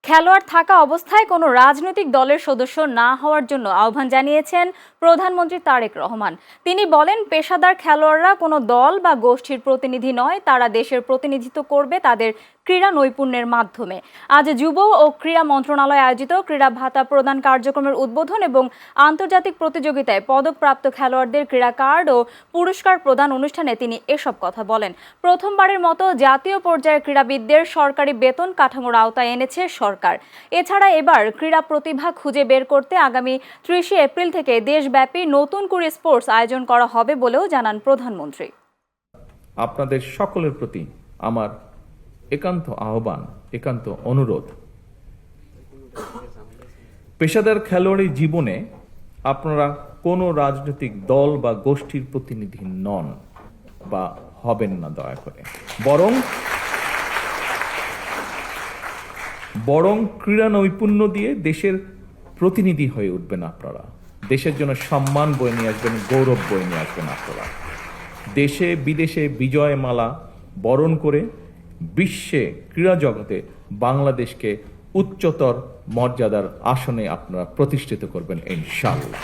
খেলোয়াড় থাকা অবস্থায় কোনো রাজনৈতিক দলের সদস্য না হওয়ার জন্য আহ্বান জানিয়েছেন প্রধানমন্ত্রী তারেক রহমান। তিনি বলেন, পেশাদার খেলোয়াড়রা কোনো দল বা গোষ্ঠীর প্রতিনিধি নয়, তারা দেশের প্রতিনিধিত্ব করবে তাদের ক্রীড়া নৈপুণ্যের মাধ্যমে। আজ যুব ও ক্রীড়া মন্ত্রণালয় আয়োজিত ক্রীড়া ভাতা প্রদান কার্যক্রমের উদ্বোধন এবং আন্তর্জাতিক প্রতিযোগিতায় পদকপ্রাপ্ত খেলোয়াড়দের ক্রীড়া কার্ড ও পুরস্কার প্রদান অনুষ্ঠানে তিনি এসব কথা বলেন। প্রথমবারের মতো জাতীয় পর্যায়ের ক্রীড়াবিদদের সরকারি বেতন কাঠামোর আওতায় এনেছে সরকার। এছাড়া এবার ক্রীড়া প্রতিভা খুঁজে বের করতে আগামী 30 এপ্রিল থেকে দেশব্যাপী নতুন করে স্পোর্টস আয়োজন করা হবে বলেও জানান প্রধানমন্ত্রী। আপনাদের সকলের প্রতি আমার একান্ত আহ্বান, একান্ত অনুরোধ, পেশাদার খেলোয়াড়ি জীবনে আপনারা কোনো রাজনৈতিক দল বা গোষ্ঠীর প্রতিনিধি নন বা হবেন না দয়া করে, বরং ক্রীড়া নৈপুণ্য দিয়ে দেশের প্রতিনিধি হয়ে উঠবেন আপনারা। দেশের জন্য সম্মান বয়ে নিয়ে আসবেন, গৌরব বয়ে নিয়ে আসবেন আপনারা। দেশে বিদেশে বিজয় মালা বরণ করে বিশ্বে ক্রীড়া জগতে বাংলাদেশকে উচ্চতর মর্যাদার আসনে আপনারা প্রতিষ্ঠিত করবেন ইনশাআল্লাহ।